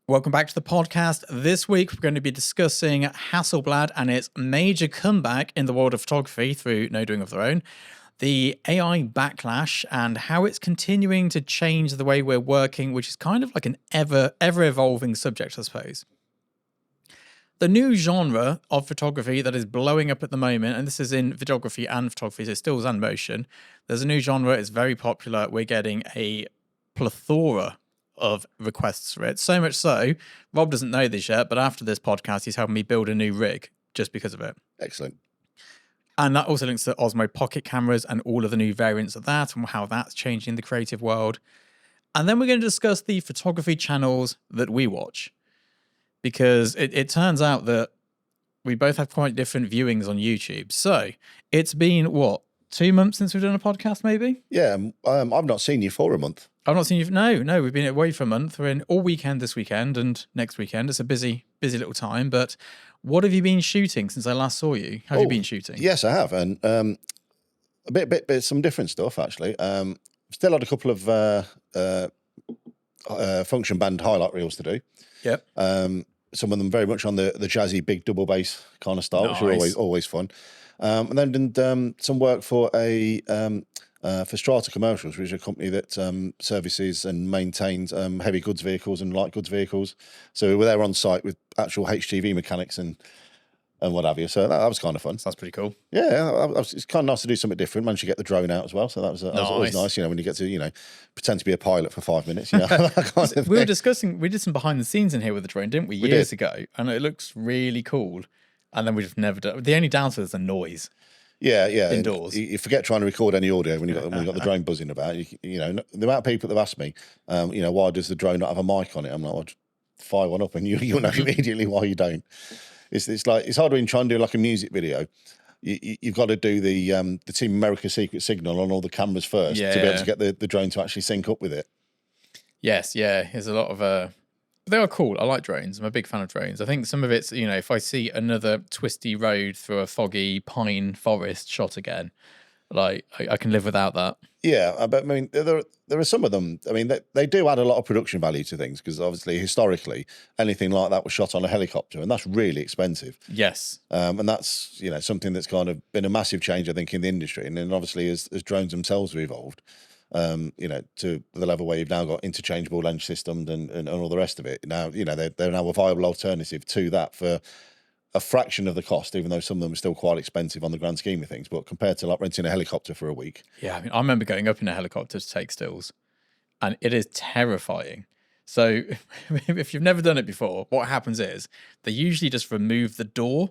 Welcome back to the podcast. This week, we're going to be discussing Hasselblad and its major comeback in the world of photography through no doing of their own, the AI backlash, and how it's continuing to change the way we're working, which is kind of like an ever-evolving subject, I suppose. The new genre of photography that is blowing up at the moment, and this is in videography and photography, so stills and motion. There's a new genre, it's very popular. We're getting a plethora of requests for it. So much so, Rob doesn't know this yet, but after this podcast, he's helping me build a new rig just because of it. Excellent. And that also links to Osmo Pocket cameras and all of the new variants of that and how that's changing the creative world. And then we're going to discuss the photography channels that we watch. Because it turns out that we both have quite different viewings on YouTube. So it's been, 2 months since we've done a podcast, maybe? Yeah, I've not seen you for a month. I've not seen you. No, we've been away for a month. We're in all weekend this weekend and next weekend. It's a busy little time. But what have you been shooting since I last saw you? How have you been shooting? Yes, I have. And a bit some different stuff, actually. Still had a couple of function band highlight reels to do. Yep. Some of them very much on the jazzy big double bass kind of style, which are always fun. And then did some work for for Strata Commercials, which is a company that services and maintains heavy goods vehicles and light goods vehicles. So we were there on site with actual HGV mechanics and what have you. So that was kind of fun. That's pretty cool. Yeah, it's kind of nice to do something different. Managed to get the drone out as well, so that was always nice. You know, when you get to pretend to be a pilot for 5 minutes. You know, that kind of we were discussing. We did some behind the scenes in here with the drone, didn't we? Years ago, and it looks really cool. And then we just never done. The only downside is the noise. Yeah. Indoors, you forget trying to record any audio when you got the drone buzzing about. You know, the amount of people that have asked me, why does the drone not have a mic on it? I'm like, well, fire one up, and you'll know immediately why you don't. It's like it's hard when you try and do like a music video. You've got to do the Team America secret signal on all the cameras first to be able to get the drone to actually sync up with it. Yes, yeah. There's a lot of they are cool. I like drones. I'm a big fan of drones. I think some of it's, if I see another twisty road through a foggy pine forest shot again, like I can live without that. Yeah, but I mean, there are some of them. I mean, they do add a lot of production value to things because obviously, historically, anything like that was shot on a helicopter, and that's really expensive. Yes, and that's something that's kind of been a massive change, I think, in the industry. And then obviously, as drones themselves have evolved, to the level where you've now got interchangeable lens systems and all the rest of it. Now, they're now a viable alternative to that for a fraction of the cost, even though some of them are still quite expensive on the grand scheme of things. But compared to like renting a helicopter for a week. Yeah, I mean, I remember going up in a helicopter to take stills, and it is terrifying. So if you've never done it before, what happens is they usually just remove the door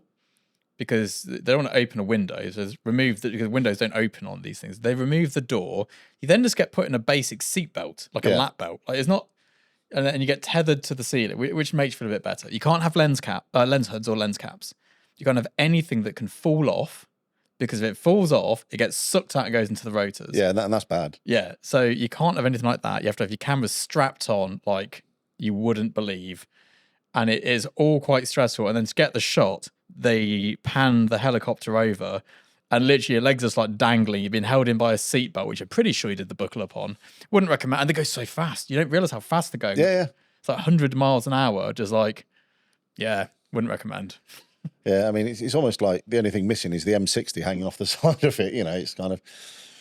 because they don't want to open a window. So because windows don't open on these things. They remove the door. You then just get put in a basic seatbelt, like a lap belt. Like it's not. And you get tethered to the ceiling, which makes you feel a bit better. You can't have lens hoods or lens caps. You can't have anything that can fall off, because if it falls off, it gets sucked out and goes into the rotors. Yeah, and that's bad. Yeah, so you can't have anything like that. You have to have your cameras strapped on like you wouldn't believe. And it is all quite stressful. And then to get the shot, they pan the helicopter over, and literally your legs are just like dangling. You've been held in by a seatbelt, which I'm pretty sure you did the buckle up on. Wouldn't recommend. And they go so fast. You don't realize how fast they're going. Yeah. It's like 100 miles an hour. Just like, wouldn't recommend. Yeah, I mean, it's almost like the only thing missing is the M60 hanging off the side of it. It's kind of.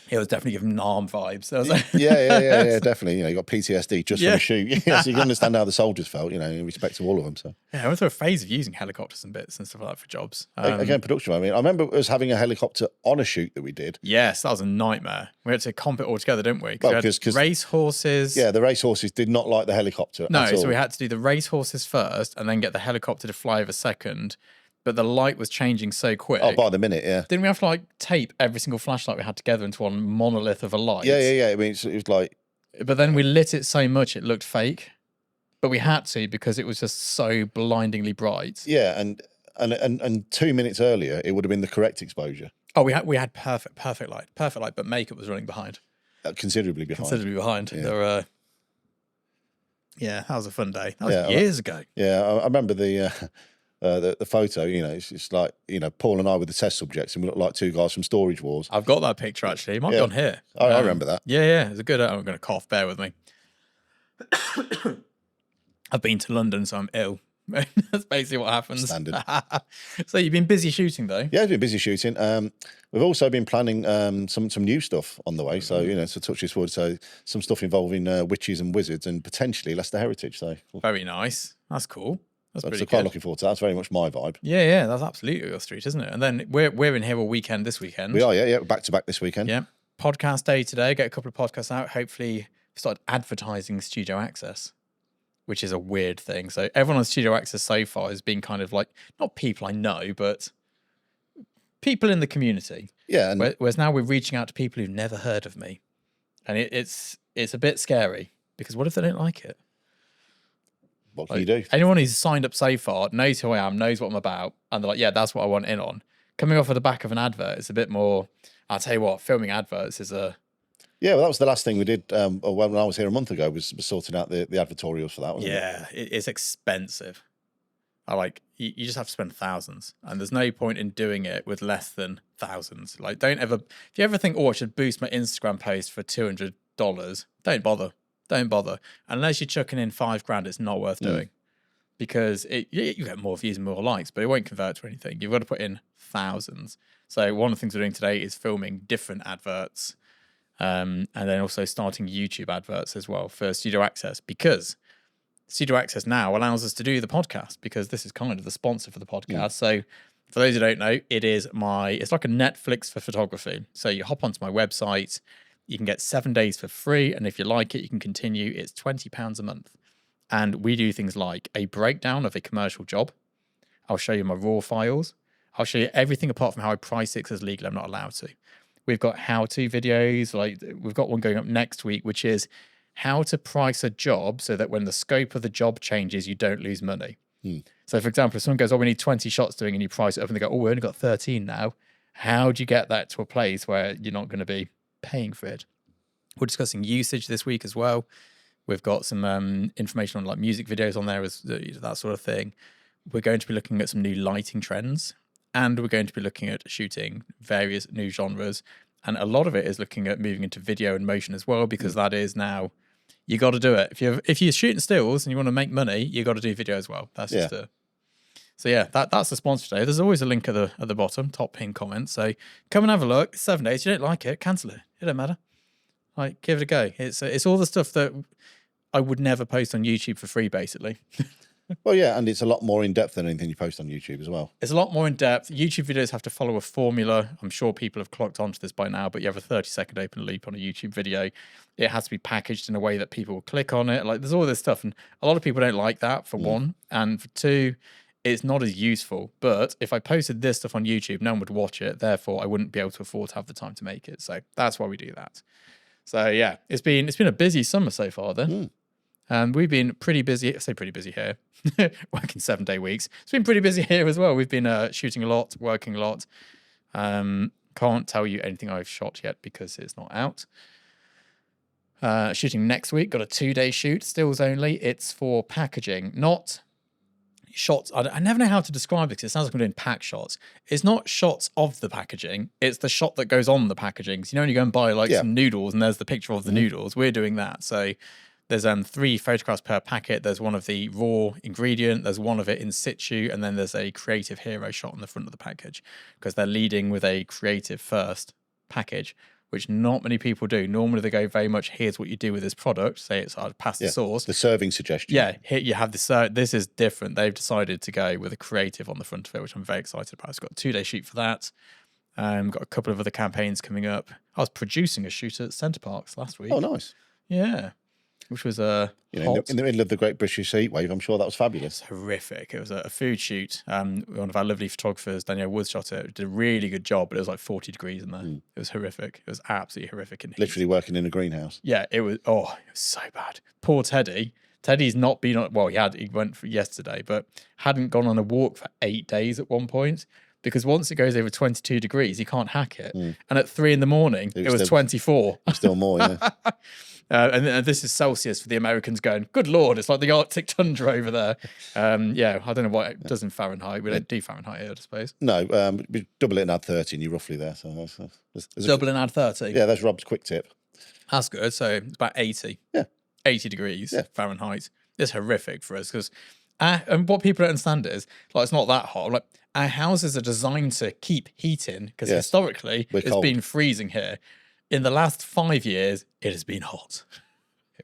It was definitely giving NARM vibes. Yeah, definitely. You got PTSD just from a shoot. So you can understand how the soldiers felt, in respect to all of them. So I went through a phase of using helicopters and bits and stuff like that for jobs. Again, production. I mean, I remember us having a helicopter on a shoot that we did. Yes, that was a nightmare. We had to comp it all together, didn't we? Because race horses. Yeah, the race horses did not like the helicopter. No, at all. So we had to do the race horses first and then get the helicopter to fly over second. But the light was changing so quick. Oh, by the minute, yeah. Didn't we have to tape every single flashlight we had together into one monolith of a light? Yeah. I mean, it was like. But then we lit it so much it looked fake. But we had to because it was just so blindingly bright. Yeah, and 2 minutes earlier it would have been the correct exposure. Oh, we had perfect light, but makeup was running behind. Considerably behind. Yeah. That was a fun day. That was years ago. Yeah, I remember the photo. It's like Paul and I with the test subjects, and we look like two guys from Storage Wars. I've got that picture actually. It might be on here. I remember that. Yeah. It's a good. I'm going to cough. Bear with me. I've been to London, so I'm ill. That's basically what happens. Standard. So you've been busy shooting, though? Yeah, I've been busy shooting. We've also been planning some new stuff on the way. So, to touch this wood, so some stuff involving witches and wizards and potentially Leicester Heritage. So very nice. That's cool. That's pretty quite good. looking forward to that. That's very much my vibe. Yeah, that's absolutely your street, isn't it? And then we're in here all weekend this weekend. We are, yeah, back to back this weekend. Yeah, podcast day today. Get a couple of podcasts out. Hopefully, start advertising Studio Access, which is a weird thing. So everyone on Studio Access so far has been kind of like, not people I know, but people in the community. Yeah. Whereas now we're reaching out to people who've never heard of me. And it's a bit scary, because what if they don't like it? What can you do? Anyone who's signed up so far knows who I am, knows what I'm about, and they're like, yeah, that's what I want in on. Coming off of the back of an advert, it's a bit more, I'll tell you what, filming adverts is a... Yeah, well, that was the last thing we did when I was here a month ago, was sorting out the advertorials for that, wasn't it? Yeah, it's expensive. You just have to spend thousands, and there's no point in doing it with less than thousands. Like, if you ever think, I should boost my Instagram post for $200, don't bother. Don't bother. Unless you're chucking in $5,000, it's not worth doing, because you get more views and more likes, but it won't convert to anything. You've got to put in thousands. So one of the things we're doing today is filming different adverts, and then also starting YouTube adverts as well for Studio Access, because Studio Access now allows us to do the podcast, because this is kind of the sponsor for the podcast. So for those who don't know, it's like a Netflix for photography. So you hop onto my website, you can get 7 days for free, and if you like it, you can continue. It's £20 a month. And we do things like a breakdown of a commercial job. I'll show you my raw files. I'll show you everything apart from how I price it, because legally I'm not allowed to. We've got how-to videos. Like, we've got one going up next week, which is how to price a job so that when the scope of the job changes, you don't lose money. So, for example, if someone goes, we need 20 shots doing, and you price it up and they go, we only got 13 now. How do you get that to a place where you're not going to be paying for it? We're discussing usage this week as well. We've got some information on like music videos on there, that sort of thing. We're going to be looking at some new lighting trends, and we're going to be looking at shooting various new genres. And a lot of it is looking at moving into video and motion as well, because that is now, you got to do it. If you're shooting stills and you want to make money, you got to do video as well. That's just So yeah, that's the sponsor today. There's always a link at the bottom, top pin comment. So come and have a look. 7 days. You don't like it, cancel it. It don't matter. Like, give it a go. It's all the stuff that I would never post on YouTube for free, basically. Well, yeah, and it's a lot more in depth than anything you post on YouTube as well. It's a lot more in depth. YouTube videos have to follow a formula. I'm sure people have clocked onto this by now, but you have a 30-second open loop on a YouTube video. It has to be packaged in a way that people will click on it. Like, there's all this stuff, and a lot of people don't like that, for one, and for two, it's not as useful. But if I posted this stuff on YouTube, no one would watch it. Therefore, I wouldn't be able to afford to have the time to make it. So that's why we do that. So yeah, it's been a busy summer so far then. And we've been pretty busy. I say pretty busy here, working 7-day weeks. It's been pretty busy here as well. We've been shooting a lot, working a lot. Can't tell you anything I've shot yet because it's not out. Shooting next week, got a 2-day shoot, stills only. It's for packaging, not shots. I never know how to describe it, because it sounds like I'm doing pack shots. It's not shots of the packaging. It's the shot that goes on the packaging. So, you know, when you go and buy like some noodles and there's the picture of the noodles, we're doing that. So there's 3 photographs per packet. There's one of the raw ingredient. There's one of it in situ. And then there's a creative hero shot on the front of the package, because they're leading with a creative first package, which not many people do. Normally they go very much, here's what you do with this product. Say it's pasta sauce. The serving suggestion. Yeah, here you have this. This is different. They've decided to go with a creative on the front of it, which I'm very excited about. It's got a 2-day shoot for that. Got a couple of other campaigns coming up. I was producing a shoot at Centre Parks last week. Oh, nice. Yeah. Which was in the middle of the Great British Heat Wave. I'm sure that was fabulous. It's horrific. It was a food shoot. One of our lovely photographers, Danielle Woods, shot it. Did a really good job, but it was like 40 degrees in there. It was horrific. It was absolutely horrific. Literally working in a greenhouse. Yeah, it was. Oh, it was so bad. Poor Teddy. Teddy's not been on. Well, he went for yesterday, but hadn't gone on a walk for 8 days at one point. Because once it goes over 22 degrees, you can't hack it. And at 3 a.m, it was 24. Still more, yeah. And this is Celsius for the Americans going, good Lord, it's like the Arctic tundra over there. Yeah, I don't know what it does in Fahrenheit. We don't do Fahrenheit here, I suppose. No, we double it and add 30 and you're roughly there. So there's double and add 30? Yeah, that's Rob's quick tip. That's good. So it's about 80. Yeah. 80 degrees Fahrenheit. it's horrific for us because, and what people don't understand is like it's not that hot. Like our houses are designed to keep heat in because historically it's cold. been freezing here. In the last 5 years, it has been hot.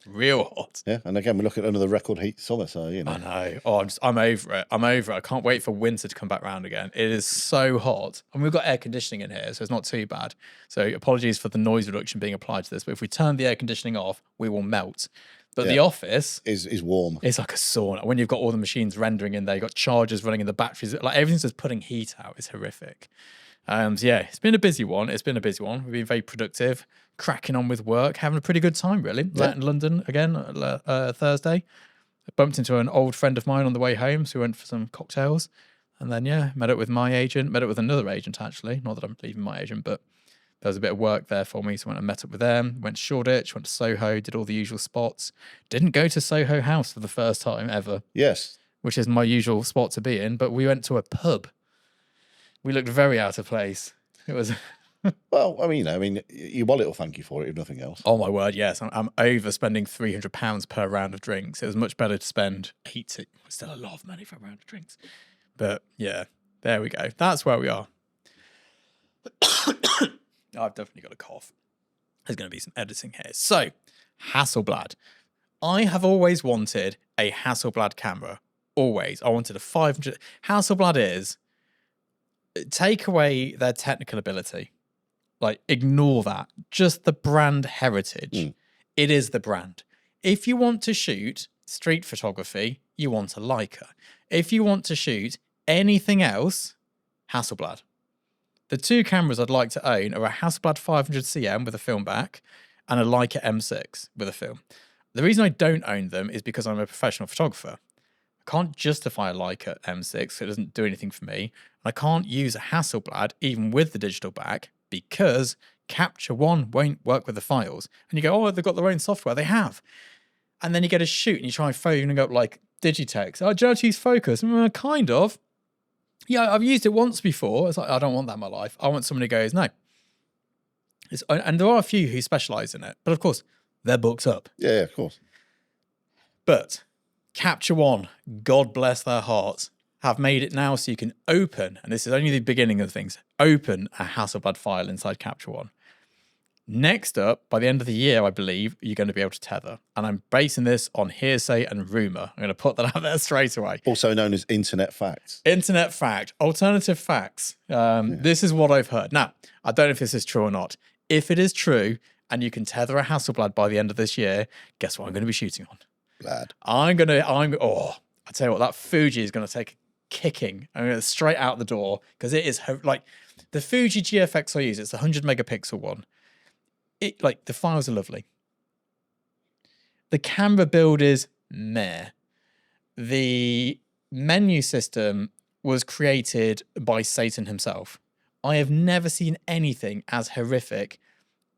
Real hot. Yeah, and again, we're looking at another record heat summer, so you know. I know. Oh, I'm over it. I'm over it. I can't wait for winter to come back round again. It is so hot, and we've got air conditioning in here, so it's not too bad. So apologies for the noise reduction being applied to this, but if we turn the air conditioning off, we will melt. But the office is warm. It's like a sauna. When you've got all the machines rendering in there, you've got chargers running in the batteries, like everything's just putting heat out. It's horrific. Yeah, it's been a busy one. We've been very productive, cracking on with work, having a pretty good time, really. Yeah. In London again, Thursday. I bumped into an old friend of mine on the way home, so we went for some cocktails. And then, met up with my agent, met up with another agent, actually. Not that I'm leaving my agent, but there was a bit of work there for me, so I went and met up with them. Went to Shoreditch, went to Soho, did all the usual spots. Didn't go to Soho House for the first time ever. Yes. Which is my usual spot to be in, but we went to a pub. We looked very out of place. It was... Well, I mean, your wallet will thank you for it, if nothing else. Oh, my word, yes. I'm overspending £300 per round of drinks. It was much better to spend 80. Still a lot of money for a round of drinks. But, yeah, there we go. That's where we are. I've definitely got a cough. There's going to be some editing here. So, Hasselblad. I have always wanted a Hasselblad camera. Always. I wanted a 500... Hasselblad is... Take away their technical ability. Like, ignore that. Just the brand heritage. It is the brand. If you want to shoot street photography, you want a Leica. If you want to shoot anything else, Hasselblad. The two cameras I'd like to own are a Hasselblad 500cm with a film back and a Leica M6 with a film. The reason I don't own them is because I'm a professional photographer. I can't justify a Leica M6, so it doesn't do anything for me. And I can't use a Hasselblad even with the digital back because Capture One won't work with the files. And you go, oh, they've got their own software. They have. And then you get a shoot and you try phoning up like Digitex. Oh, do you know how to use Focus? Kind of. Yeah, I've used it once before. It's like, I don't want that in my life. I want someone who goes, no. And there are a few who specialize in it. But of course, they're booked up. Yeah, of course. But Capture One, God bless their hearts, have made it now so you can open, and this is only the beginning of things, open a Hasselblad file inside Capture One. Next up, by the end of the year, I believe, you're going to be able to tether. And I'm basing this on hearsay and rumour. I'm going to put that out there straight away. Also known as internet facts. Internet fact, alternative facts. This is what I've heard. Now, I don't know if this is true or not. If it is true, and you can tether a Hasselblad by the end of this year, guess what I'm going to be shooting on? Glad. I tell you what, that Fuji is going to take a kicking. I'm going to straight out the door because it is like the Fuji GFX I use. It's the 100 megapixel one. The files are lovely. The camera build is meh. The menu system was created by Satan himself. I have never seen anything as horrific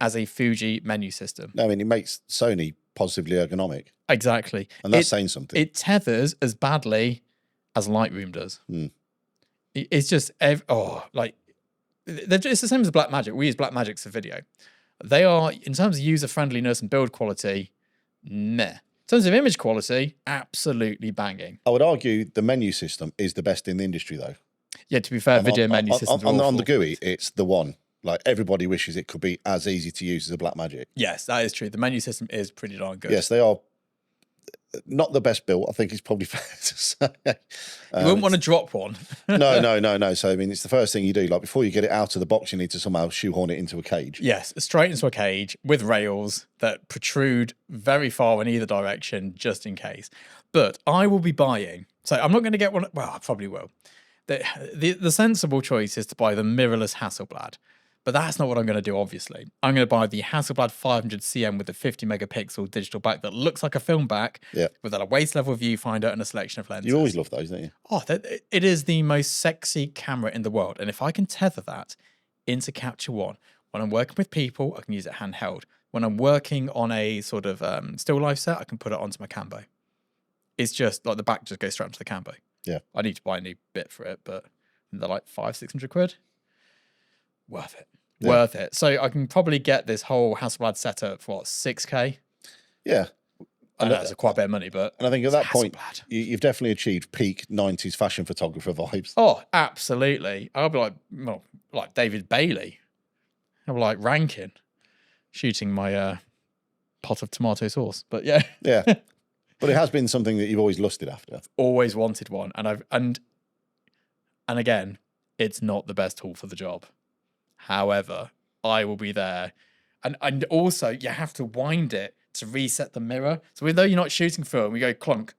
as a Fuji menu system. No, I mean, it makes Sony positively ergonomic. Exactly. And that's saying something. It tethers as badly as Lightroom does. It's just, it's the same as Blackmagic. We use Blackmagic for video. They are, in terms of user friendliness and build quality, meh. In terms of image quality, absolutely banging. I would argue the menu system is the best in the industry, though. Yeah, to be fair, video menu systems are awful. On the GUI, it's the one. Like, everybody wishes it could be as easy to use as a Blackmagic. Yes, that is true. The menu system is pretty darn good. Yes, they are not the best built, I think it's probably fair to say. You wouldn't want to drop one. No. So, I mean, it's the first thing you do. Like, before you get it out of the box, you need to somehow shoehorn it into a cage. Yes, straight into a cage with rails that protrude very far in either direction, just in case. But I will be buying. So I'm not going to get one. Well, I probably will. The sensible choice is to buy the mirrorless Hasselblad. But that's not what I'm going to do, obviously. I'm going to buy the Hasselblad 500cm with the 50 megapixel digital back that looks like a film back with a waist level viewfinder and a selection of lenses. You always love those, don't you? Oh, it is the most sexy camera in the world. And if I can tether that into Capture One, when I'm working with people, I can use it handheld. When I'm working on a sort of still life set, I can put it onto my Cambo. It's just like the back just goes straight onto the Cambo. Yeah. I need to buy a new bit for it, but they're like 500-600 quid. Worth it. Yeah. Worth it. So I can probably get this whole Hasselblad setup for what, 6K? Yeah. I know it's quite a bit of money, but and I think at that point, Hasselblad. you've definitely achieved peak 90s fashion photographer vibes. Oh, absolutely. I'll be like, well, like David Bailey. I'll be like Rankin shooting my pot of tomato sauce. But yeah. Yeah. But it has been something that you've always lusted after. Always wanted one. And again, it's not the best tool for the job. However, I will be there. And also you have to wind it to reset the mirror. So even though you're not shooting film, we go clunk.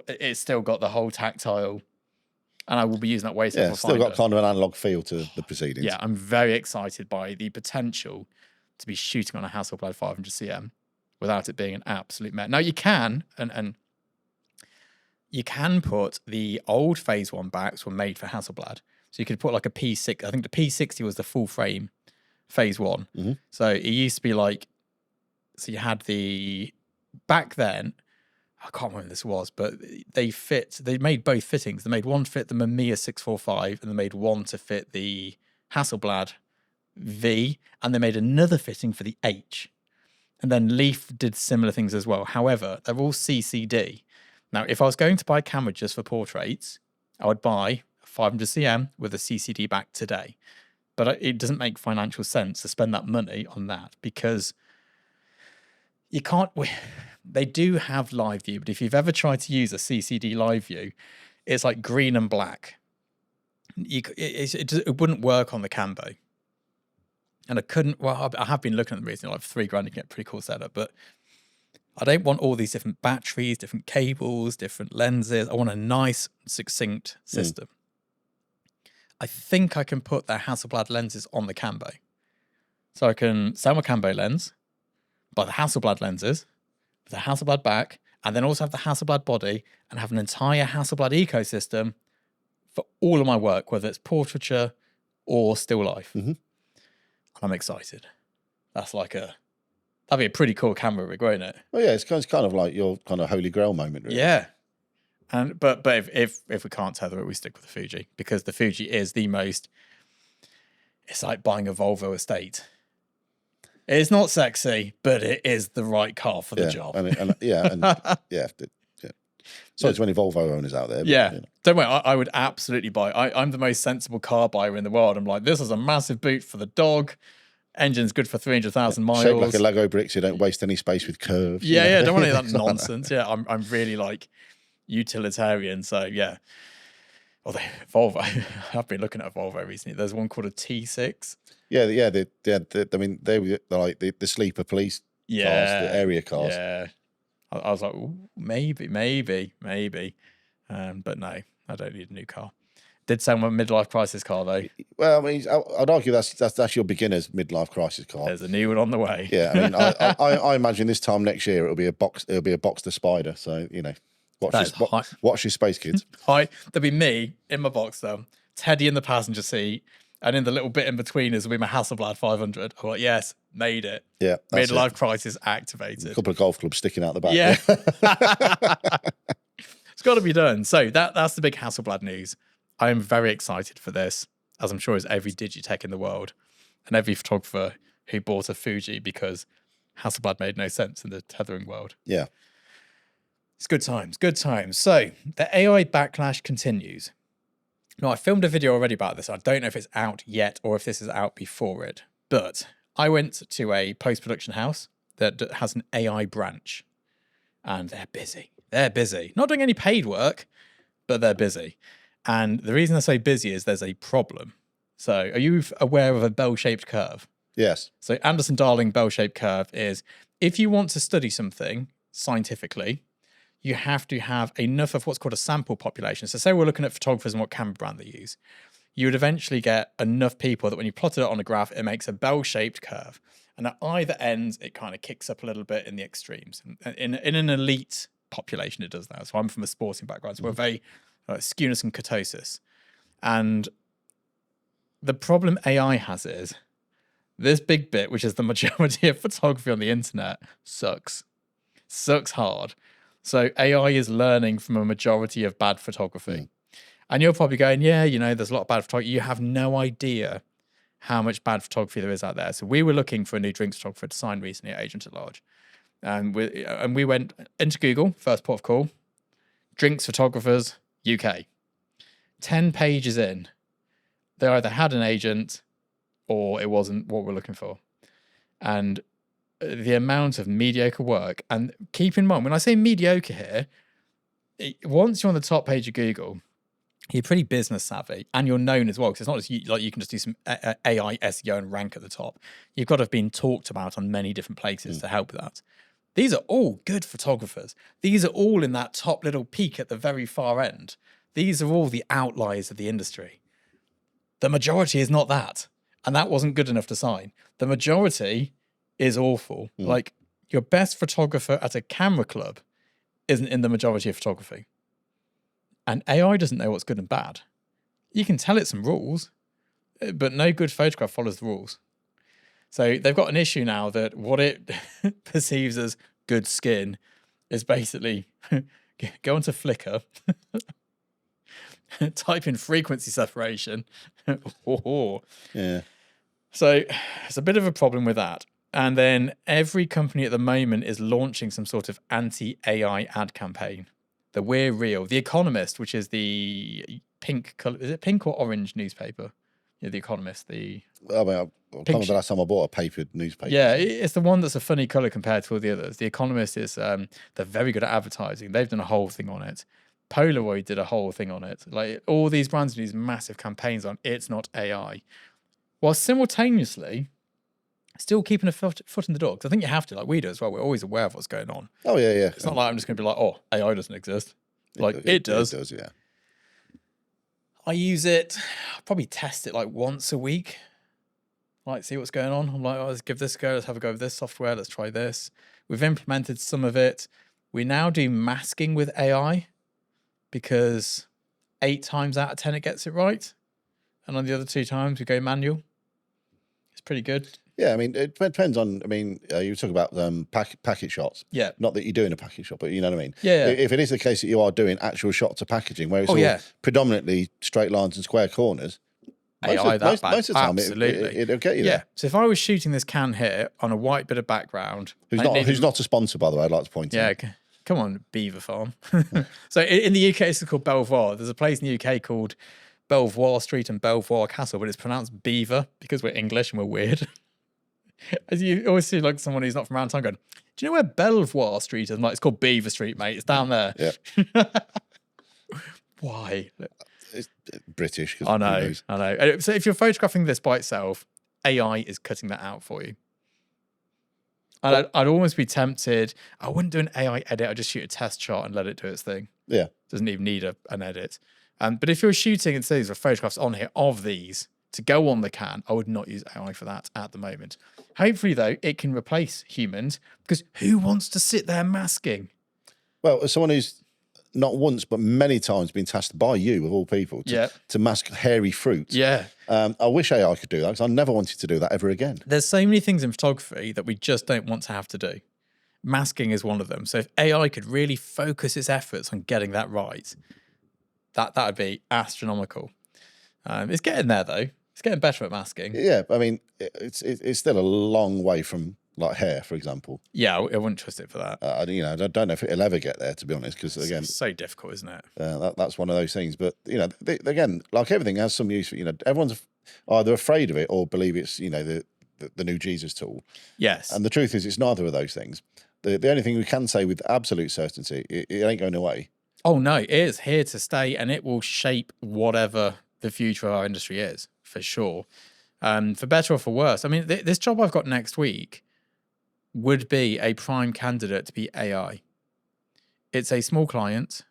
It's still got the whole tactile. And I will be using that way. Yeah, still got kind of an analog feel to the proceedings. Yeah, I'm very excited by the potential to be shooting on a Hasselblad 500cm without it being an absolute mess. Now you can, and you can put the old Phase 1 backs were made for Hasselblad. So you could put like a P6. I think the P60 was the full frame Phase 1. Mm-hmm. So it used to be like, so you had the, back then, I can't remember when this was, but they made both fittings. They made one to fit the Mamiya 645 and they made one to fit the Hasselblad V, and they made another fitting for the H. And then Leaf did similar things as well. However, they're all CCD. Now, if I was going to buy a camera just for portraits, I would buy a 500cm with a CCD back today. But it doesn't make financial sense to spend that money on that because you can't. They do have live view, but if you've ever tried to use a CCD live view, it's like green and black. It wouldn't work on the Cambo. And I couldn't, well, I have been looking at them recently, like for $3,000, you can get a pretty cool setup, but I don't want all these different batteries, different cables, different lenses. I want a nice, succinct system. I think I can put the Hasselblad lenses on the Cambo. So I can sell my Cambo lens, buy the Hasselblad lenses, the Hasselblad back, and then also have the Hasselblad body and have an entire Hasselblad ecosystem for all of my work, whether it's portraiture or still life. Mm-hmm. I'm excited. That'd be a pretty cool camera rig, won't it? Well, yeah, it's kind of like your kind of holy grail moment, really. Yeah. And but if we can't tether it, we stick with the Fuji because the Fuji is the most. It's like buying a Volvo estate. It's not sexy, but it is the right car for the job. Yeah. So there's many Volvo owners out there. But, yeah. you know. Don't worry, I would absolutely buy. I'm the most sensible car buyer in the world. I'm like, this is a massive boot for the dog. Engine's good for 300,000 miles. Shaped like a Lego brick, so you don't waste any space with curves. Yeah, don't want any of that nonsense. Yeah, I'm really like utilitarian. So yeah. Although Volvo, I've been looking at a Volvo recently. There's one called a T6. Yeah. I mean, they're like the sleeper police cars, the area cars. Yeah. I was like, ooh, maybe. But no, I don't need a new car. Did sell my midlife crisis car though. Well, I mean, I'd argue that's your beginner's midlife crisis car. There's a new one on the way. Yeah, I mean, I imagine this time next year it'll be a Boxster Spider. So you know, watch your space, kids. There'll be me in my Boxster, Teddy in the passenger seat, and in the little bit in between will be my Hasselblad 500. I'm like, yes, made it. Yeah, midlife crisis activated. A couple of golf clubs sticking out the back. Yeah, it's got to be done. So that's the big Hasselblad news. I am very excited for this, as I'm sure is every digitech in the world and every photographer who bought a Fuji because Hasselblad made no sense in the tethering world. Yeah. It's good times, good times. So the AI backlash continues. Now, I filmed a video already about this. I don't know if it's out yet or if this is out before it, but I went to a post-production house that has an AI branch and they're busy. They're busy. Not doing any paid work, but they're busy. And the reason they're so busy is there's a problem. So are you aware of a bell-shaped curve? Yes. So Anderson-Darling bell-shaped curve is if you want to study something scientifically, you have to have enough of what's called a sample population. So say we're looking at photographers and what camera brand they use. You would eventually get enough people that when you plot it on a graph, it makes a bell-shaped curve. And at either ends, it kind of kicks up a little bit in the extremes. In an elite population, it does that. So I'm from a sporting background, so we're very skewness and kurtosis. And the problem AI has is this big bit, which is the majority of photography on the internet, sucks hard. So AI is learning from a majority of bad photography. And you're probably going, yeah, there's a lot of bad photography. You have no idea how much bad photography there is out there. So we were looking for a new drinks photographer to sign recently at Agent at Large. And we went into Google, first port of call, drinks photographers, UK. 10 pages in, they either had an agent or it wasn't what we're looking for. And the amount of mediocre work, and keep in mind, when I say mediocre here, once you're on the top page of Google, you're pretty business savvy and you're known as well, because it's not just you can just do some AI SEO and rank at the top. You've got to have been talked about on many different places to help with that. These are all good photographers. These are all in that top little peak at the very far end. These are all the outliers of the industry. The majority is not that. And that wasn't good enough to sign. The majority is awful. Like, your best photographer at a camera club isn't in the majority of photography. And AI doesn't know what's good and bad. You can tell it some rules, but no good photograph follows the rules. So they've got an issue now that what it perceives as good skin is basically go onto Flickr, type in frequency separation. Yeah. So it's a bit of a problem with that. And then every company at the moment is launching some sort of anti-AI ad campaign. The We're Real, The Economist, which is the pink color, is it pink or orange newspaper? Yeah, The Economist. I mean, I can't remember the last time I bought a papered newspaper. Yeah, it's the one that's a funny color compared to all the others. The Economist is, they're very good at advertising. They've done a whole thing on it. Polaroid did a whole thing on it. Like, all these brands do these massive campaigns on it's not AI, while simultaneously still keeping a foot in the door. Because I think you have to, like we do as well. We're always aware of what's going on. Oh, yeah, yeah. It's not like I'm just going to be like, oh, AI doesn't exist. Like, it does. It does, yeah. I use it, I probably test it like once a week. Like, see what's going on. I'm like, oh, let's give this a go. Let's have a go with this software. Let's try this. We've implemented some of it. We now do masking with AI because 8 times out of 10 it gets it right. And on the other 2 times we go manual. It's pretty good. Yeah, I mean, it depends on, you talk about packet shots. Yeah. Not that you're doing a packet shot, but you know what I mean? Yeah. If it is the case that you are doing actual shots of packaging, where it's all predominantly straight lines and square corners, AI most of the time it'll get you there. Yeah. So if I was shooting this can here on a white bit of background. Who's not a sponsor, by the way, I'd like to point out. Yeah, come on, Beaver Farm. So in the UK, it's called Belvoir. There's a place in the UK called Belvoir Street and Belvoir Castle, but it's pronounced Beaver because we're English and we're weird. As you always see, like, someone who's not from around town going, do you know where Belvoir Street is? I'm like, it's called Beaver Street, mate. It's down there. Yeah. Why? It's British. I know. So if you're photographing this by itself, AI is cutting that out for you. And I'd almost be tempted. I wouldn't do an AI edit. I'd just shoot a test shot and let it do its thing. Yeah. Doesn't even need an edit. But if you're shooting and say these are photographs on here of these to go on the can, I would not use AI for that at the moment. Hopefully, though, it can replace humans, because who wants to sit there masking? Well, as someone who's not once but many times been tasked by you, of all people, to mask hairy fruit. Yeah. I wish AI could do that, because I never wanted to do that ever again. There's so many things in photography that we just don't want to have to do. Masking is one of them. So if AI could really focus its efforts on getting that right, that would be astronomical. It's getting there, though. It's getting better at masking. Yeah, I mean, it's still a long way from, like, hair, for example. Yeah, I wouldn't trust it for that. I don't know if it'll ever get there, to be honest, because, again... It's so difficult, isn't it? That's one of those things. But, again, like everything has some use. Everyone's either afraid of it or believe it's, the new Jesus tool. Yes. And the truth is, it's neither of those things. The only thing we can say with absolute certainty, it ain't going away. Oh, no, it is here to stay, and it will shape whatever the future of our industry is, for sure. For better or for worse. I mean, this job I've got next week would be a prime candidate to be AI. It's a small client.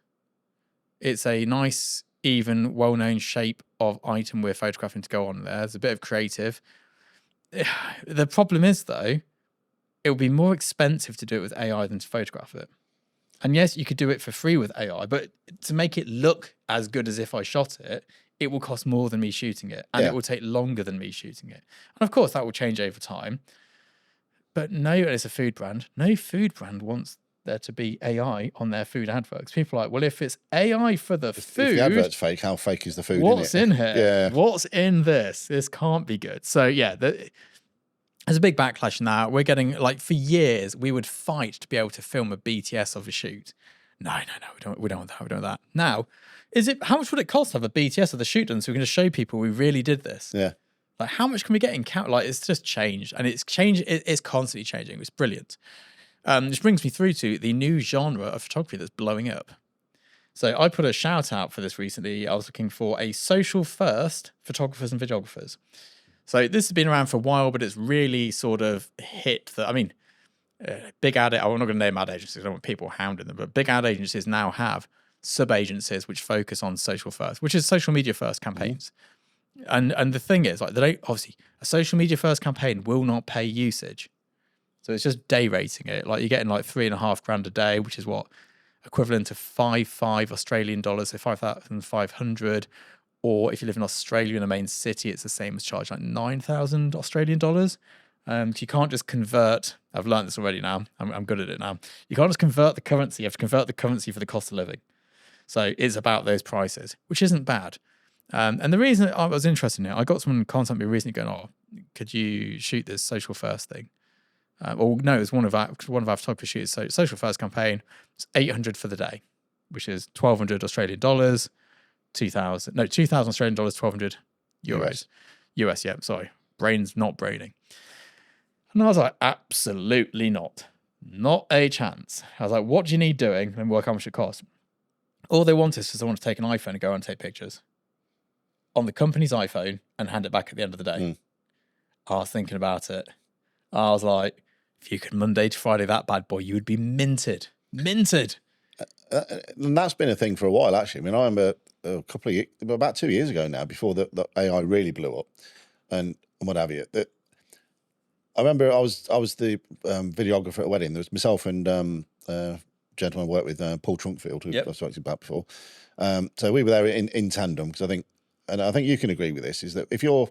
It's a nice, even, well-known shape of item we're photographing to go on there. There's a bit of creative. The problem is, though, it will be more expensive to do it with AI than to photograph it. And yes, you could do it for free with AI, but to make it look as good as if I shot it, it will cost more than me shooting it, and it will take longer than me shooting it. And of course, that will change over time. But no, it's a food brand. No food brand wants there to be AI on their food adverts. People are like, well, if it's AI for the food... If the advert's fake, how fake is the food? What's in here? Yeah. What's in this? This can't be good. So, yeah, There's a big backlash now. We're getting, like, for years, we would fight to be able to film a BTS of a shoot. No, we don't want that. We don't want that. Now, how much would it cost to have a BTS of the shoot done so we can just show people we really did this? Yeah. Like, how much can we get in count? Like, it's just changed, and it's changed. It's constantly changing. It's brilliant. Which brings me through to the new genre of photography that's blowing up. So I put a shout out for this recently. I was looking for a social first photographers and videographers. So this has been around for a while, but it's really sort of hit the, big ad, I'm not going to name ad agencies, I don't want people hounding them, but big ad agencies now have sub-agencies which focus on social first, which is social media first campaigns. And the thing is, like, they don't, obviously, a social media first campaign will not pay usage. So it's just day rating it. Like, you're getting like $3,500 a day, which is what, equivalent to $5 Australian dollars, so 5,500. Or if you live in Australia in a main city, it's the same as charge like 9,000 Australian dollars. You can't just convert. I've learned this already now. I'm good at it now. You can't just convert the currency. You have to convert the currency for the cost of living. So it's about those prices, which isn't bad. And the reason I was interested in it, I got someone contact me recently going, "Oh, could you shoot this social first thing?" No, it was one of our photography shoots. So social first campaign, it's 800 for the day, which is 1,200 Australian dollars. 2,000 Australian dollars, 1,200 euros. US, yeah, sorry. Brain's not braining. And I was like, absolutely not. Not a chance. I was like, what do you need doing? And work how much it costs. All they want is for someone to take an iPhone and go and take pictures on the company's iPhone and hand it back at the end of the day. I was thinking about it. I was like, if you could Monday to Friday that bad boy, you would be minted. Minted. And that's been a thing for a while, actually. I mean, I remember about 2 years ago now, before the AI really blew up and what have you. That I remember I was the videographer at a wedding. There was myself and gentleman I worked with, Paul Trunkfield, who I've talked about before. So we were there in tandem, because I think you can agree with this, is that if you're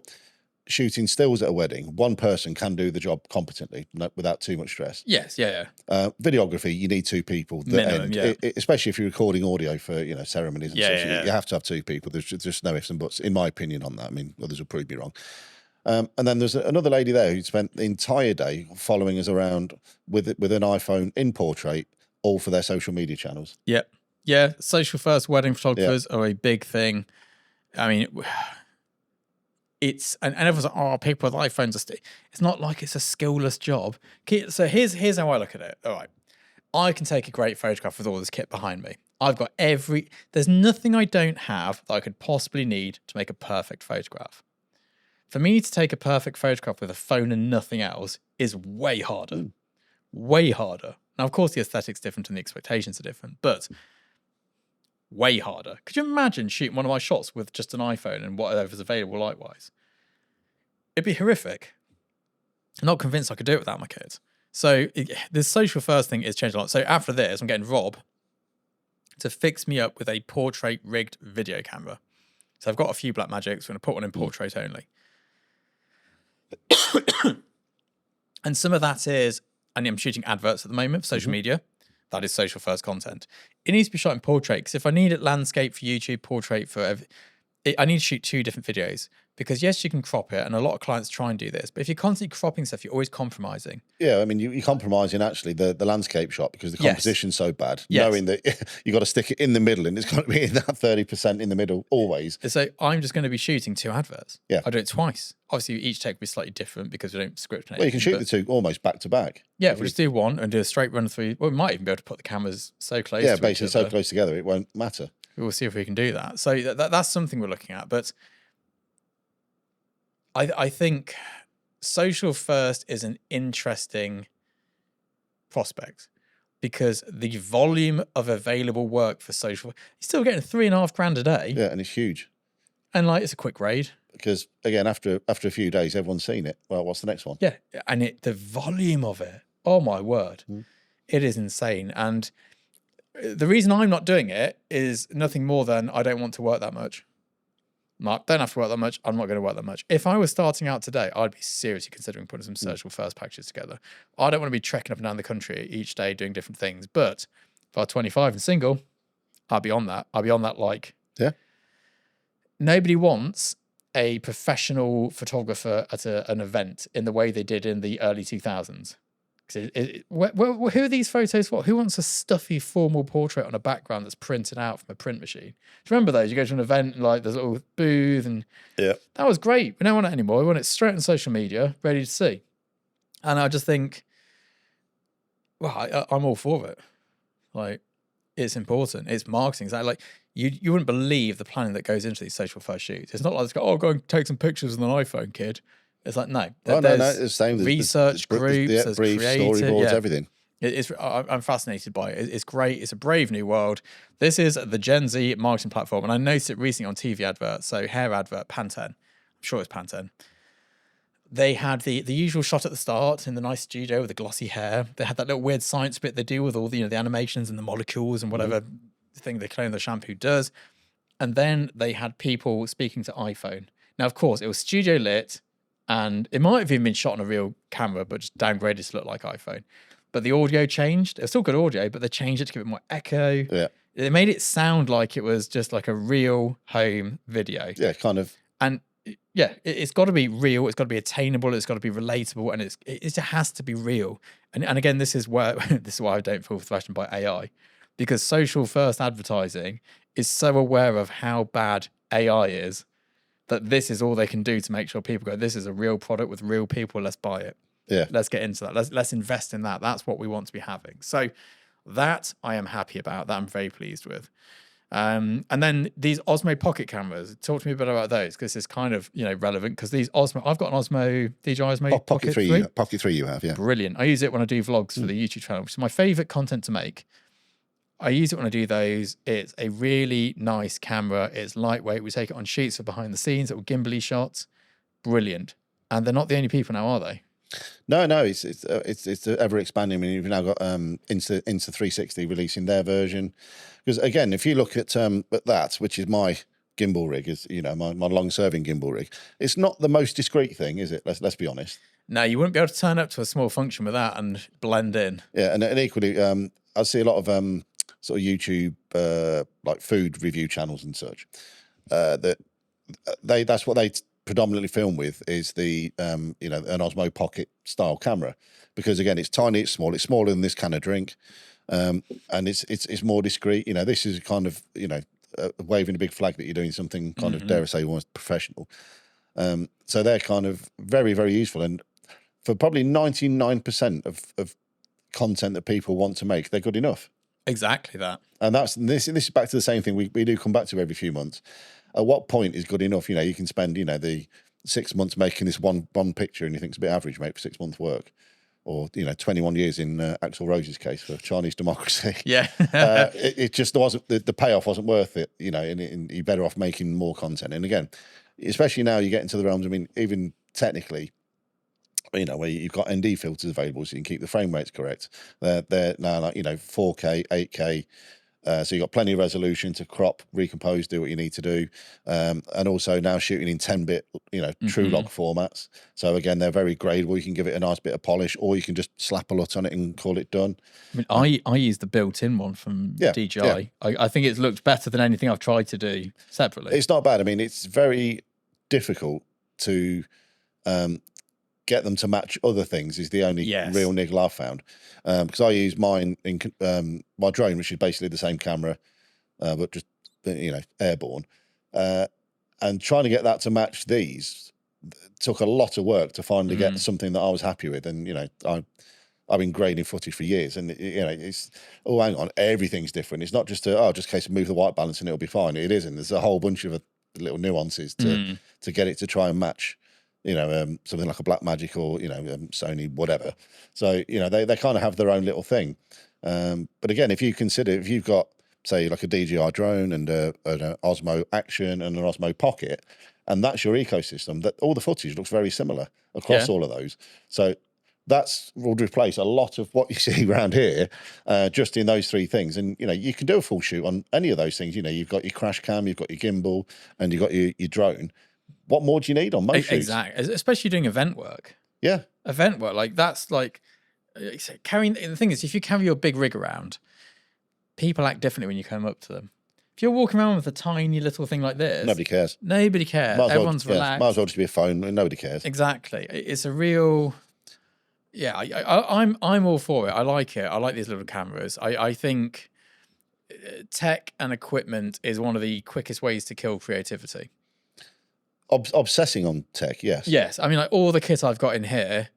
shooting stills at a wedding, one person can do the job competently without too much stress. Yes, yeah. Videography, you need two people. Minimum, especially if you're recording audio for ceremonies and such. Yeah. You have to have two people. There's just no ifs and buts, in my opinion, on that. I mean, others will prove me wrong. And then there's another lady there who spent the entire day following us around with an iPhone in portrait, all for their social media channels. Yep. Yeah, social first wedding photographers are a big thing. I mean, and everyone's like, oh, people with iPhones it's not like it's a skillless job. So here's how I look at it. All right. I can take a great photograph with all this kit behind me. I've got there's nothing I don't have that I could possibly need to make a perfect photograph. For me to take a perfect photograph with a phone and nothing else is way harder. Way harder. Now, of course, the aesthetic's different and the expectations are different, but way harder. Could you imagine shooting one of my shots with just an iPhone and whatever's available likewise? It'd be horrific. I'm not convinced I could do it without my kids. So the social first thing is changing a lot. So after this, I'm getting Rob to fix me up with a portrait rigged video camera. So I've got a few Blackmagics. I'm going to put one in portrait only. And some of that is, and I'm shooting adverts at the moment for social media. That is social first content. It needs to be shot in portrait, because if I need it landscape for YouTube, portrait for I need to shoot two different videos, because yes, you can crop it, and a lot of clients try and do this, but if you're constantly cropping stuff, you're always compromising. Yeah, I mean, you're compromising actually the landscape shot, because the composition's so bad, knowing that you got to stick it in the middle, and it's got to be in that 30% in the middle always. So I'm just going to be shooting two adverts. Yeah. I do it twice. Obviously, each take will be slightly different because we don't script anything. Well, you can shoot the two almost back to back. Yeah, we'll just do one and do a straight run through. Well, we might even be able to put the cameras so close to each other. Yeah, basically so close together, it won't matter. We'll see if we can do that. So that's something we're looking at. But I think social first is an interesting prospect, because the volume of available work for social, you're still getting $3,500 a day. Yeah, and it's huge. And like, it's a quick raid. Because again, after a few days, everyone's seen it. Well, what's the next one? Yeah, and the volume of it, oh my word, it is insane. And the reason I'm not doing it is nothing more than I don't want to work that much. Mark, don't have to work that much. I'm not going to work that much. If I was starting out today, I'd be seriously considering putting some social first packages together. I don't want to be trekking up and down the country each day doing different things. But if I was 25 and single, I'd be on that. I'd be on that like. Yeah. Nobody wants a professional photographer at an event in the way they did in the early 2000s. Who are these photos for? Who wants a stuffy formal portrait on a background that's printed out from a print machine? Do you remember those? You go to an event and like there's a little booth, and Yeah. that was great. We don't want it anymore. We want it straight on social media, ready to see. And I just think, well, I'm all for it. Like, it's important. It's marketing. It's like you wouldn't believe the planning that goes into these social first shoots. It's not like, go and take some pictures with an iPhone, kid. It's like, no. No, it's the same. Research groups, there's briefs, creative, storyboards, everything. I'm fascinated by it. It's great. It's a brave new world. This is the Gen Z marketing platform, and I noticed it recently on TV adverts. So hair advert, Pantene. I'm sure it's Pantene. They had the usual shot at the start in the nice studio with the glossy hair. They had that little weird science bit they do with all the the animations and the molecules and whatever thing they claim the shampoo does. And then they had people speaking to iPhone. Now, of course, it was studio lit, and it might have even been shot on a real camera, but just downgraded to look like iPhone. But the audio changed. It was still good audio, but they changed it to give it more echo. Yeah. They made it sound like it was just like a real home video. Yeah, kind of. And yeah, it's got to be real. It's got to be attainable. It's got to be relatable, and it just has to be real. And again, this is why I don't feel threatened by AI, because social first advertising is so aware of how bad AI is that this is all they can do to make sure people go, this is a real product with real people. Let's buy it. Yeah. Let's get into that. Let's invest in that. That's what we want to be having. So that I am happy about. That I'm very pleased with. And then these Osmo Pocket cameras. Talk to me a bit about those, because it's kind of relevant. Because these Osmo, I've got an Osmo DJI Osmo Pocket 3. Pocket 3 you have, yeah. Brilliant. I use it when I do vlogs for the YouTube channel, which is my favorite content to make. I use it when I do those. It's a really nice camera. It's lightweight. We take it on shoots for behind the scenes, little gimbally shots. Brilliant. And they're not the only people now, are they? No, it's ever expanding. I mean, you've now got Insta 360 releasing their version. Because again, if you look at that, which is my gimbal rig, is my long-serving gimbal rig, it's not the most discreet thing, is it? Let's be honest. No, you wouldn't be able to turn up to a small function with that and blend in. Yeah, and equally, I see a lot of sort of YouTube like food review channels and such that's what they predominantly film with, is the an Osmo Pocket style camera, because again, it's tiny, it's small, it's smaller than this can of drink, and it's more discreet. This is kind of waving a big flag that you're doing something kind of, dare I say, almost professional. So they're kind of very, very useful, and for probably 99% of content that people want to make, they're good enough. Exactly that. And this is back to the same thing we do come back to every few months. At what point is good enough? You can spend the 6 months making this one picture, and you think it's a bit average, mate, for 6 months work, or 21 years in Axl Rose's case for Chinese democracy. Yeah. It just wasn't, the payoff wasn't worth it. And you're better off making more content. And again, especially now you get into the realms. I mean, even technically, where you've got ND filters available, so you can keep the frame rates correct. They're now like 4K, 8K. So you've got plenty of resolution to crop, recompose, do what you need to do. And also now shooting in 10-bit, true log formats. So again, they're very gradable. You can give it a nice bit of polish, or you can just slap a LUT on it and call it done. I mean, I use the built-in one from DJI. Yeah. I think it's looked better than anything I've tried to do separately. It's not bad. I mean, it's very difficult to get them to match other things, is the only real niggle I've found. Because I use mine in my drone, which is basically the same camera, but just airborne. And trying to get that to match these took a lot of work to finally get something that I was happy with. And I've been grading footage for years, and it's hang on, everything's different. It's not just just a case of move the white balance and it'll be fine. It isn't. There's a whole bunch of little nuances to get it to try and match. Something like a Blackmagic or Sony, whatever. So they kind of have their own little thing. But again, if you've got, say, like a DJI drone and an Osmo Action and an Osmo Pocket, and that's your ecosystem, that all the footage looks very similar across all of those. So that's will replace a lot of what you see around here, just in those three things. And you can do a full shoot on any of those things. You've got your crash cam, you've got your gimbal, and you've got your drone. What more do you need on most shoots? Exactly, especially doing event work. Yeah, event work, like that's like carrying. The thing is, if you carry your big rig around, people act differently when you come up to them. If you're walking around with a tiny little thing like this, Nobody cares. Nobody cares. Everyone's relaxed. Might as well just be a phone, and nobody cares. Exactly. It's a real. Yeah, I'm all for it. I like it. I like these little cameras. I think tech and equipment is one of the quickest ways to kill creativity. Obsessing on tech, yes. Yes, I mean, like all the kit I've got in here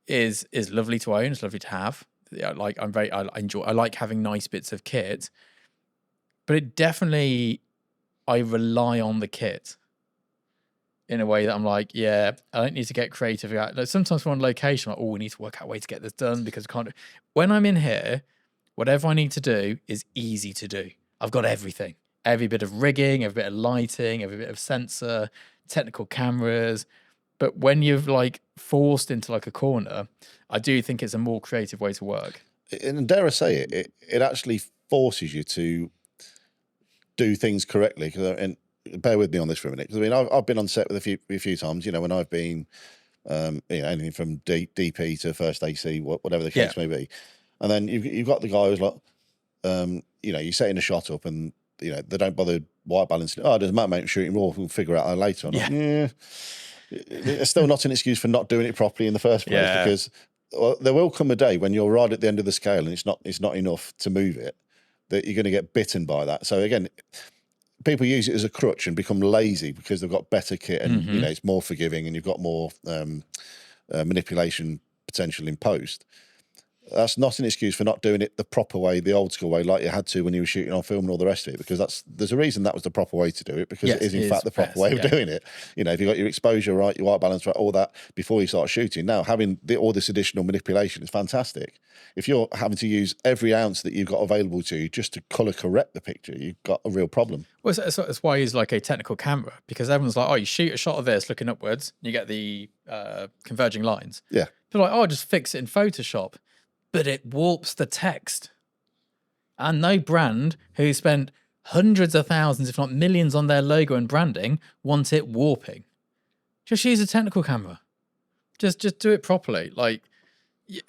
is lovely to own. It's lovely to have. Yeah, like I like having nice bits of kit, but it definitely I rely on the kit in a way that I'm like, yeah, I don't need to get creative. Like sometimes we're on location, like, oh, we need to work out a way to get this done because we can't. When I'm in here, whatever I need to do is easy to do. I've got everything, every bit of rigging, every bit of lighting, every bit of sensor, technical cameras. But when you're like forced into like a corner, I do think it's a more creative way to work. And dare I say it actually forces you to do things correctly. And bear with me on this for a minute, because I mean I've been on set with a few times. You know, when I've been, anything from DP to first AC, whatever the case may be, and then you've got the guy who's like, you're setting a shot up, and they don't bother white balancing. Oh, there's a mate shooting raw. We'll figure out that later. It's still not an excuse for not doing it properly in the first place, because there will come a day when you're right at the end of the scale and it's not enough to move it, that you're going to get bitten by that. So again, people use it as a crutch and become lazy because they've got better kit and it's more forgiving and you've got more manipulation potential in post. That's not an excuse for not doing it the proper way, the old school way, like you had to when you were shooting on film and all the rest of it, because there's a reason that was the proper way to do it, because it is in fact the proper way of doing it. If you've got your exposure right, your white balance right, all that before you start shooting. Now, having all this additional manipulation is fantastic. If you're having to use every ounce that you've got available to you just to colour correct the picture, you've got a real problem. Well, that's why it's like a technical camera, because everyone's like, oh, you shoot a shot of this looking upwards, you get the converging lines. Yeah. They're like, oh, just fix it in Photoshop. But it warps the text. And no brand who spent hundreds of thousands, if not millions, on their logo and branding wants it warping. Just use a technical camera. Just do it properly. Like, you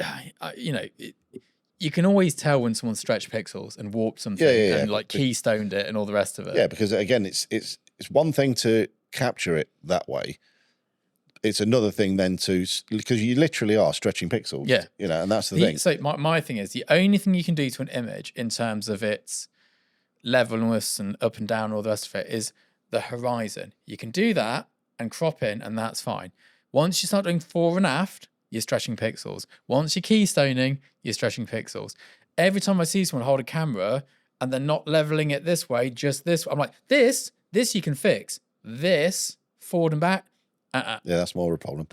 can always tell when someone stretched pixels and warped something and like keystoned it and all the rest of it. Yeah, because again, it's one thing to capture it that way. It's another thing then because you literally are stretching pixels. Yeah. And that's the thing. So my thing is, the only thing you can do to an image in terms of its levelness and up and down and all the rest of it is the horizon. You can do that and crop in, and that's fine. Once you start doing fore and aft, you're stretching pixels. Once you're keystoning, you're stretching pixels. Every time I see someone hold a camera and they're not leveling it this way, just this, I'm like, this you can fix. This, forward and back, Yeah, that's more of a problem.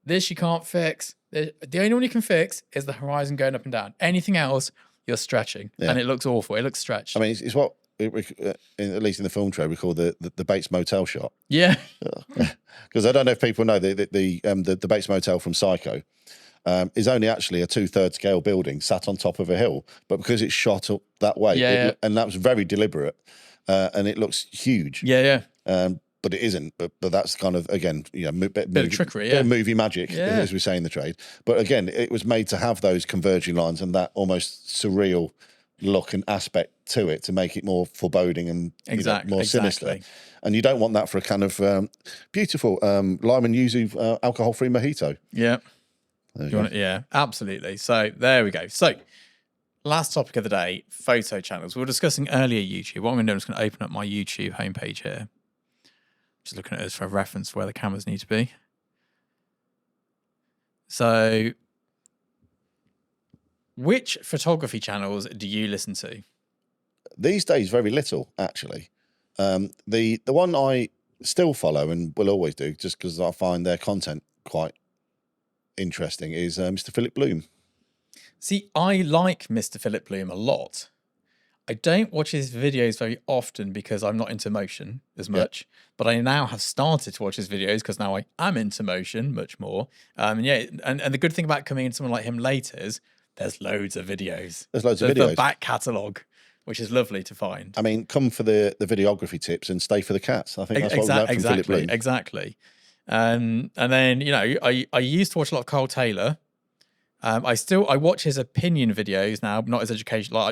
This you can't fix. The only one you can fix is the horizon going up and down. Anything else, you're stretching, and it looks awful. It looks stretched. I mean, it's what at least in the film trade we call the Bates Motel shot. Yeah, because I don't know if people know the Bates Motel from Psycho is only actually a 2/3 scale building sat on top of a hill, but because it's shot up that way, and that was very deliberate, and it looks huge. But it isn't. But that's kind of, again, bit of trickery, bit of movie magic, as we say in the trade. But again, it was made to have those converging lines and that almost surreal look and aspect to it to make it more foreboding and more sinister. And you don't want that for a kind of beautiful lime and yuzu alcohol-free mojito. Yeah. Absolutely. So there we go. So last topic of the day, photo channels. We were discussing earlier YouTube. What I'm going to do is going to open up my YouTube homepage here. Just looking at this for a reference to where the cameras need to be. So, which photography channels do you listen to? These days, very little, actually. The one I still follow and will always do, just because I find their content quite interesting, is Mr. Philip Bloom. See, I like Mr. Philip Bloom a lot. I don't watch his videos very often because I'm not into motion as much, but I now have started to watch his videos because now I am into motion much more. And the good thing about coming in someone like him later is there's loads of videos. There's the back catalogue, which is lovely to find. I mean, come for the videography tips and stay for the cats. I think that's what we learned from Philip Bloom. Exactly. And then, I used to watch a lot of Carl Taylor. I watch his opinion videos now, not his educational.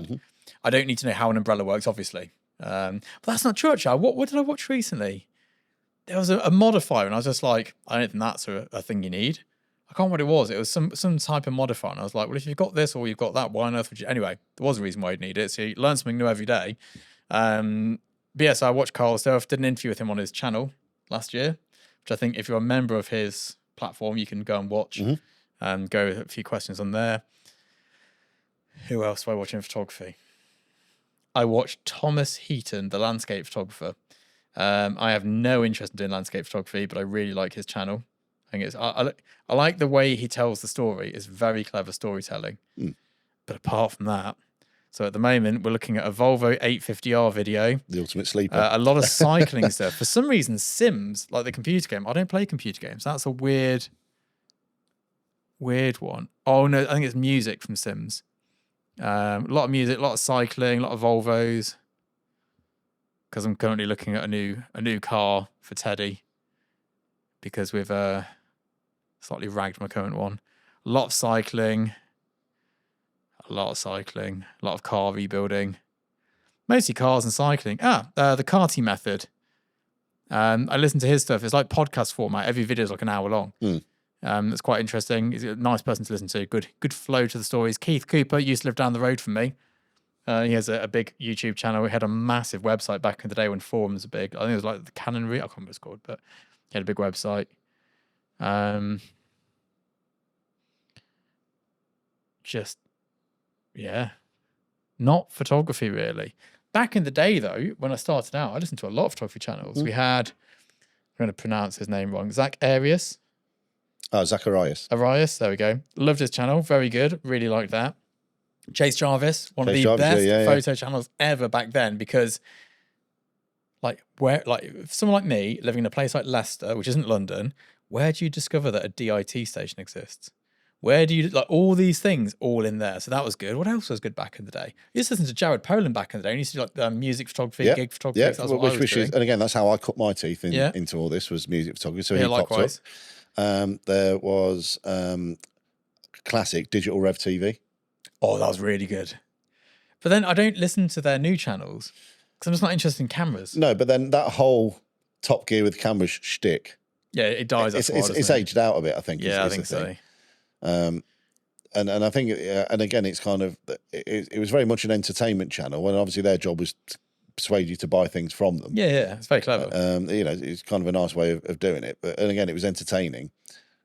I don't need to know how an umbrella works, obviously. But that's not true, actually. What did I watch recently? There was a modifier, and I was just like, I don't think that's a thing you need. I can't remember what it was. It was some type of modifier, and I was like, well, if you've got this or you've got that, why on earth would you? Anyway, there was a reason why you'd need it. So you learn something new every day. But yeah, so I watched Carl Stuff, did an interview with him on his channel last year, which I think if you're a member of his platform, you can go and watch and go with a few questions on there. Who else do I watch in photography? I watched Thomas Heaton, the landscape photographer. I have no interest in doing landscape photography, but I really like his channel. I think I like the way he tells the story. It's very clever storytelling. But apart from that, so at the moment we're looking at a Volvo 850R video. The ultimate sleeper. A lot of cycling stuff. For some reason, Sims, like the computer game, I don't play computer games. That's a weird one. Oh no, I think it's music from Sims. A lot of music, a lot of cycling, a lot of Volvos. Because I'm currently looking at a new car for Teddy. Because we've slightly ragged my current one. A lot of cycling. A lot of car rebuilding. Mostly cars and cycling. The karting method. I listen to his stuff. It's like podcast format. Every video is like an hour long. It's quite interesting. He's a nice person to listen to. Good flow to the stories. Keith Cooper used to live down the road from me. He has a big YouTube channel. He had a massive website back in the day when forums were big. I think it was like the Canon Route. I can't remember what it's called, but he had a big website. Not photography really. Back in the day though, when I started out, I listened to a lot of photography channels. We had, I'm going to pronounce his name wrong, Zach Arias. Zacharias. Arias, there we go. Loved his channel, very good. Really liked that. Chase Jarvis, one of the best photo channels ever back then, because someone like me living in a place like Leicester, which isn't London, where do you discover that a DIT station exists? Where do you, all these things all in there? So that was good. What else was good back in the day? You used to listen to Jared Poland back in the day. And he used to do music photography, gig photography. Yeah, that's what I was doing. And again, that's how I cut my teeth into all this, was music photography. So he likewise. Popped up. There was classic Digital Rev TV. Oh, that was really good. But then I don't listen to their new channels because I'm just not interested in cameras. No, but then that whole Top Gear with cameras shtick. Yeah, it dies. It's aged out a bit, I think. Yeah, I think so. And I think, and again, it's kind of, it was very much an entertainment channel, and obviously their job was to persuade you to buy things from them. Yeah, it's very clever. It's kind of a nice way of doing it. But and again, it was entertaining.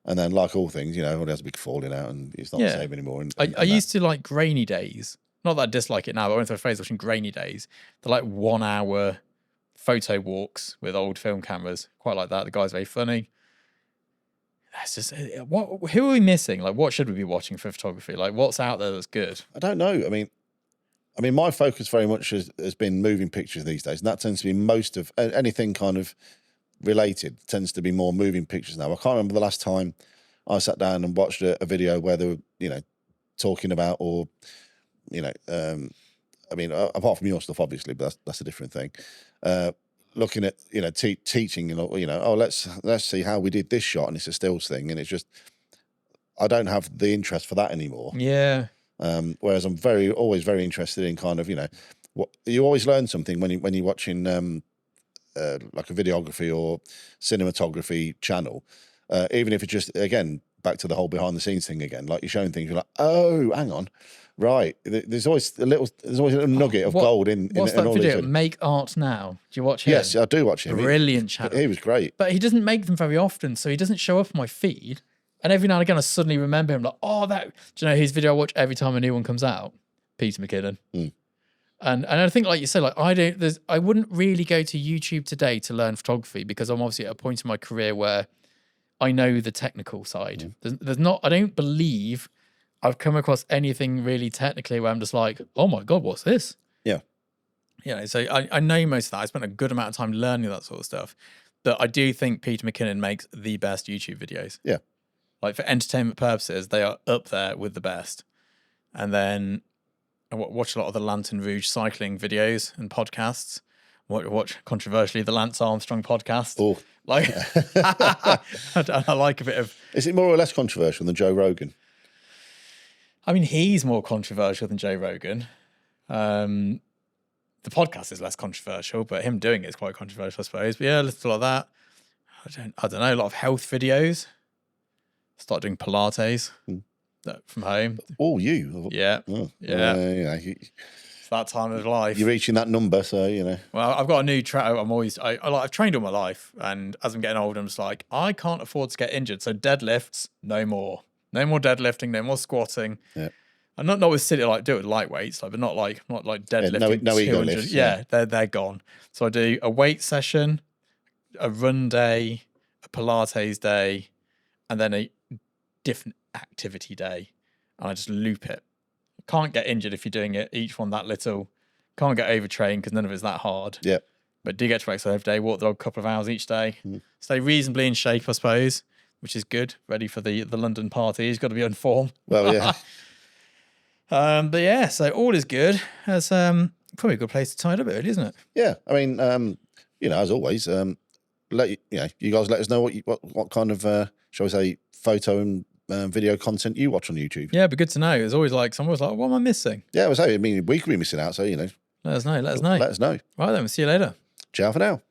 And then, like all things, everyone has a big falling out, and it's not the same anymore. I used to like Grainy Days. Not that I dislike it now, but I went through a phase watching Grainy Days. They're like 1 hour photo walks with old film cameras. Quite like that. The guy's very funny. That's just who are we missing? Like, what should we be watching for photography? Like, what's out there that's good? I don't know. I mean, my focus very much has been moving pictures these days, and that tends to be most of anything kind of related tends to be more moving pictures now. I can't remember the last time I sat down and watched a video where they were, talking about, or, apart from your stuff, obviously, but that's a different thing. Looking at, teaching, let's see how we did this shot, and it's a stills thing, and it's just, I don't have the interest for that anymore. Yeah. Whereas I'm always very interested in kind of, what you always learn something when you're watching like a videography or cinematography channel, even if it's just, again, back to the whole behind the scenes thing again, like you're showing things, you're like, oh, hang on, right. There's always a little nugget of gold in what's in that all video? these. Make Art Now. Do you watch him? Yes, I do watch him. Brilliant channel. He was great. But he doesn't make them very often, so he doesn't show up on my feed. And every now and again, I suddenly remember him, like, oh, do you know his video I watch every time a new one comes out? Peter McKinnon. And I think, like you said, like I wouldn't really go to YouTube today to learn photography, because I'm obviously at a point in my career where I know the technical side. I don't believe I've come across anything really technically where I'm just like, oh my God, what's this? Yeah. So I know most of that. I spent a good amount of time learning that sort of stuff. But I do think Peter McKinnon makes the best YouTube videos. Yeah. Like, for entertainment purposes, they are up there with the best. And then I watch a lot of the Lantern Rouge cycling videos and podcasts. Watch controversially the Lance Armstrong podcast. Oh, like I like a bit of. Is it more or less controversial than Joe Rogan? I mean, he's more controversial than Joe Rogan. The podcast is less controversial, but him doing it is quite controversial, I suppose. But yeah, a little like that. I don't know, a lot of health videos. Start doing Pilates from home. Oh, you? Yeah. Yeah. It's that time of life. You're reaching that number, so, you know. Well, I've got a new track. I've trained all my life, and as I'm getting older, I'm just like, I can't afford to get injured. So deadlifts, no more. No more deadlifting, no more squatting. Yeah. And not with silly, like do it with light weights, but not like deadlifting. No ego lifts. Yeah, they're gone. So I do a weight session, a run day, a Pilates day, and then a different activity day, and I just loop it. Can't get injured if you're doing it each one that little. Can't get overtrained because none of it's that hard. Yeah. But do get to exercise every day. Walk the dog a couple of hours each day. Stay reasonably in shape, I suppose, which is good. Ready for the London party. He's got to be on form. Well, yeah. But yeah, so all is good. That's probably a good place to tie it up early, isn't it? Yeah. I mean, as always, you guys let us know what kind of shall we say photo and video content you watch on YouTube. Yeah, but good to know. There's always someone's like, what am I missing? Yeah, I mean, we could be missing out, so, you know. Let us know. Let us know. Right then, we'll see you later. Ciao for now.